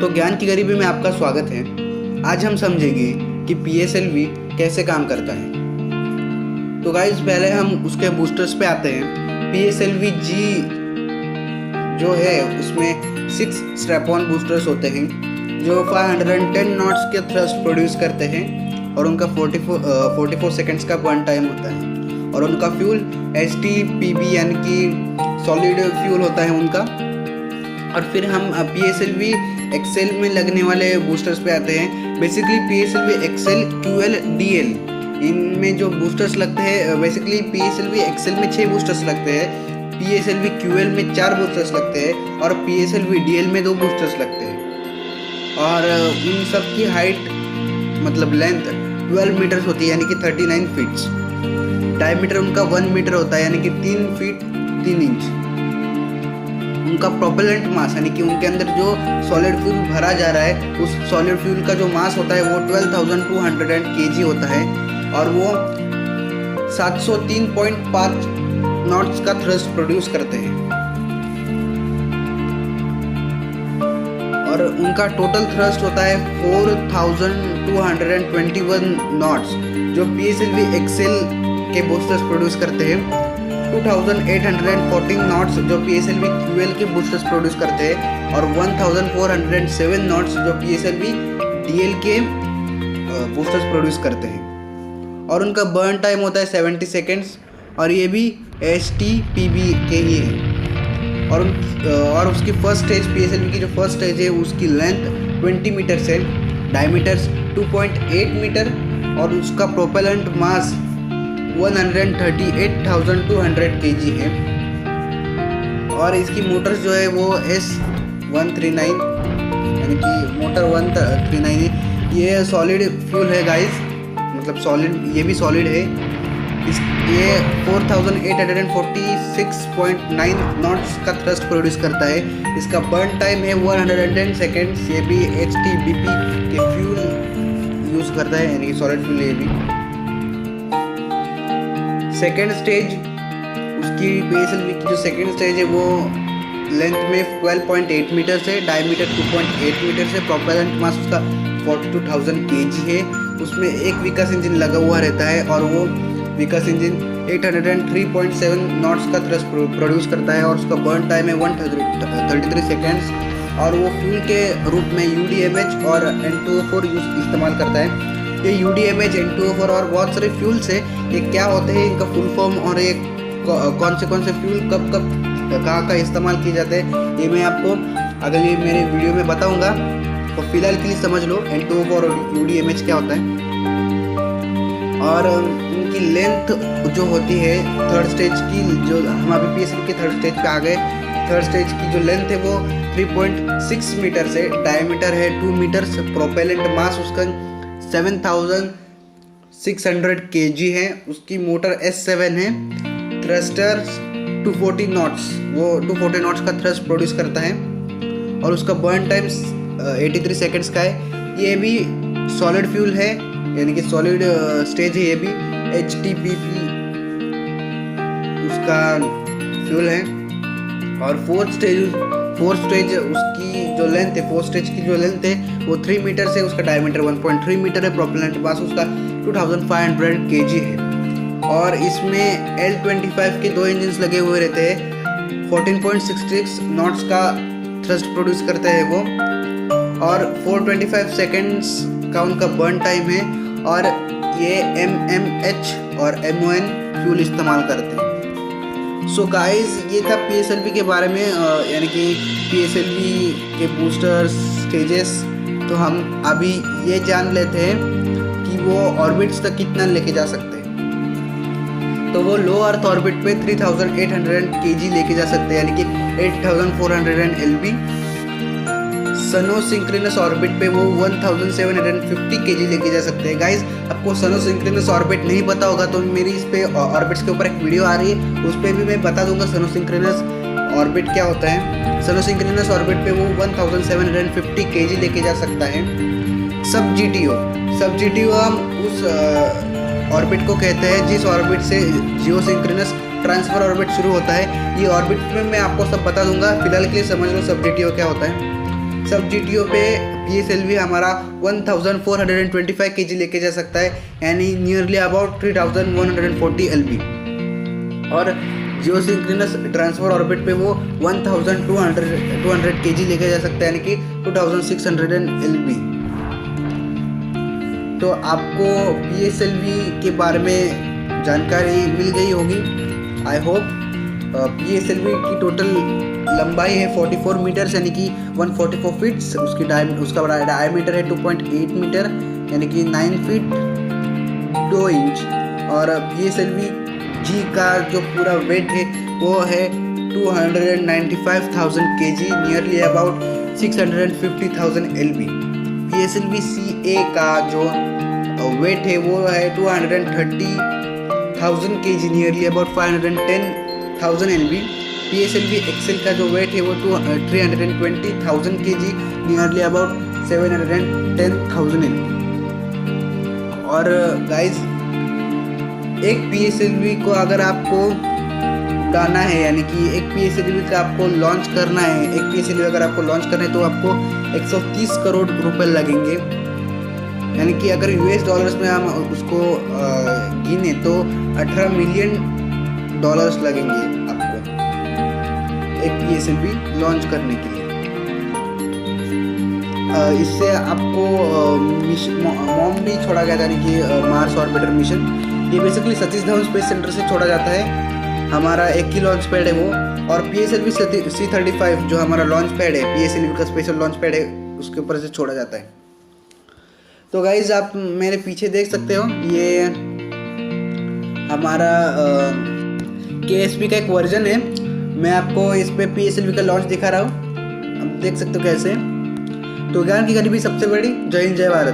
तो ज्ञान की गरीबी में आपका स्वागत है। आज हम समझेंगे कि PSLV कैसे काम करता है। तो गाइस पहले हम उसके बूस्टर्स पे आते हैं। PSLV G जो है उसमें 6 स्ट्रैप-ऑन बूस्टर्स होते हैं जो 510 नॉट्स के थ्रस्ट प्रोड्यूस करते हैं और उनका 44 सेकेंड्स का बर्न टाइम होता है और उनका फ्यूल STPB यानी कि सॉलिड फ्यूल होता है उनका। और फिर हम PSLV XL में लगने वाले बूस्टर्स पे आते हैं। Basically PSLV XL, QL, DL इनमें जो बूस्टर्स लगते हैं, बेसिकली PSLV XL में 6 बूस्टर्स लगते हैं, PSLV QL में 4 बूस्टर्स लगते हैं और PSLV DL में 2 बूस्टर्स लगते हैं। और इन सब की हाइट मतलब लेंथ 12 मीटर्स होती है यानी कि 39 फीट्स। डायमीटर उनका 1 मीटर होता है यानी कि 3 फीट 3 इंच। उनका प्रोपेलेंट मास यानी कि उनके अंदर जो सॉलिड फ्यूल भरा जा रहा है उस सॉलिड फ्यूल का जो मास होता है वो 12,200 kg होता है और वो 703.5 नॉट्स का थ्रस्ट प्रोड्यूस करते हैं। और उनका टोटल थ्रस्ट होता है 4,221 नॉट्स जो PSLV XL के बूस्टर्स प्रोड्यूस करते हैं, 2,814 नॉट्स जो PSLV QL के बूस्टर्स प्रोड्यूस करते हैं और 1,407 नॉट्स जो PSLV DL के बूस्टर्स प्रोड्यूस करते हैं। और उनका बर्न टाइम होता है 70 सेकेंड्स और ये भी STPB के ही है। और उसकी फर्स्ट स्टेज PSLV की जो फर्स्ट स्टेज है उसकी लेंथ 20 मीटर से, डायमीटर्स 2.8 मीटर और उसका प्रोपेलेंट मास 138,200 kg है। और इसकी मोटर्स जो है वो S139 यानी कि मोटर 139 है। ये सॉलिड फ्यूल है गाइस, मतलब सॉलिड, ये भी सॉलिड है। ये 4,846.9 नॉट्स का थ्रस्ट प्रोड्यूस करता है। इसका बर्न टाइम है 110 सेकेंड्स। ये भी HTBP के फ्यूल यूज़ करता है यानी कि सॉलिड फ्यूल। ये भी सेकेंड स्टेज उसकी PSLV की जो सेकेंड स्टेज है वो लेंथ में 12.8 मीटर से, डायमीटर 2.8 मीटर से, प्रोपेलेंट मास उसका 42,000 kg है। उसमें एक विकास इंजन लगा हुआ रहता है और वो विकास इंजन 803.7 नॉट्स का थ्रस्ट प्रोड्यूस करता है और उसका बर्न टाइम है 133 सेकेंड्स। और वो फ्यूल के रूप में UDMH और N2O4 इस्तेमाल करता है। ये UDMH, N2O4 और बहुत सारे फ्यूल्स है। ये क्या होते हैं, इनका फुल फॉर्म और ये कौन से फ्यूल कब कहाँ का इस्तेमाल किए जाते हैं ये मैं आपको अगले मेरे वीडियो में बताऊंगा। तो फिलहाल के लिए समझ लो N2O4 और UDMH क्या होता है। और उनकी लेंथ जो होती है थर्ड स्टेज की, जो हम अभी PSLV के थर्ड स्टेज पे आ गए, थर्ड स्टेज की जो लेंथ है वो 3.6 मीटर से, डायमीटर है 2 मीटर, प्रोपेलेंट मास उसका 7,600 kg है। उसकी मोटर S7 है। थ्रस्टर 240 नॉट्स, वो 240 नॉट्स का थ्रस्ट प्रोड्यूस करता है और उसका बर्न टाइम 83 सेकेंड्स का है। ये भी सॉलिड फ्यूल है यानी कि सॉलिड स्टेज है। ये भी HTPB उसका फ्यूल है। और फोर्थ स्टेज उसकी जो लेंथ है, फोर्थ स्टेज की जो लेंथ है वो 3 मीटर से, उसका डायमीटर 1.3 मीटर है, प्रोपेलेंट मास उसका 2,500 kg है। और इसमें L25 के 2 इंजन्स लगे हुए रहते हैं। 14.66 नॉट्स का थ्रस्ट प्रोड्यूस करते हैं वो और 425 सेकेंड्स का उनका बर्न टाइम है। और ये MMH और MON फ्यूल इस्तेमाल करते हैं। सो गाइस ये था PSLV के बारे में, यानी कि PSLV के बूस्टर्स स्टेजेस। तो हम अभी ये जान लेते हैं कि वो ऑर्बिट्स तक कितना लेके जा सकते हैं। तो वो लो अर्थ ऑर्बिट पे 3,800 kg लेके जा सकते हैं यानी कि 8,400 LB। सनो-सिंक्रोनस ऑर्बिट पे वो 1,750 kg लेके जा सकते हैं। गाइस आपको सनो-सिंक्रोनस ऑर्बिट नहीं पता होगा तो मेरी इस पे ऑर्बिट्स के ऊपर एक वीडियो आ रही है, उस पर भी मैं बता दूंगा सनो-सिंक्रोनस ऑर्बिट क्या होता है। सनो-सिंक्रोनस ऑर्बिट पे वो 1,750 kg लेके जा सकता है। सब GTO हम उस ऑर्बिट को कहते हैं जिस ऑर्बिट से जियोसिंक्रोनस ट्रांसफर ऑर्बिट शुरू होता है। ये ऑर्बिट में मैं आपको सब बता दूंगा। फिलहाल के लिए समझ लो सब GTO क्या होता है। सब GTO पे PSLV हमारा 1425 kg लेके जा सकता है, यानी नियरली अबाउट 3140 LB। और जियोसिंक्रोनस ट्रांसफर ऑर्बिट पे वो 1200 kg लेके जा सकता है, यानी कि 2600 LB। तो आपको PSLV के बारे में जानकारी मिल गई होगी, आई होप। PSLV की टोटल लंबाई है 44 मीटर्स, यानी कि 144 फीट्स। उसका बड़ा डायमीटर है 2.8 मीटर, यानी कि 9 फीट 2 इंच। और PSLV G का जो पूरा वेट है वो है 295,000 kg, nearly about 650,000 LB। PSLV CA का जो वेट है वो है 230,000 kg, nearly about 510,000 LB। PSLV XL का जो वेट है वो 320,000 kg, नियरली अबाउट 710,000 LB। और गाइज, एक PSLV को अगर आपको उड़ाना है, यानी कि एक PSLV का आपको लॉन्च करना है, एक PSLV अगर आपको लॉन्च करना है तो आपको 130 करोड़ रुपए लगेंगे, यानी कि अगर US डॉलर्स में हम उसको गिने तो $18 मिलियन लगेंगे आपको एक PSLV लॉन्च करने के लिए। इससे आपको मॉम भी छोड़ा गया था, यानी कि मार्स ऑर्बिटर मिशन। ये basically Satish Dhawan space centre से छोड़ा जाता है, हमारा एक ही लॉन्च पैड है वो। और PSLV C-35 जो हमारा लॉन्च पैड है, PSLV का स्पेशल लॉन्च पैड है, उसके ऊपर से छोड़ा जाता है। तो गाइज, आप मेरे पीछे देख सकते हो, ये हमारा KSP का एक वर्जन है। मैं आपको इस पे PSLV का लॉन्च दिखा रहा हूँ, आप देख सकते हो कैसे। तो ज्ञान की गरीबी सबसे बड़ी। जय हिंद, जय भारत।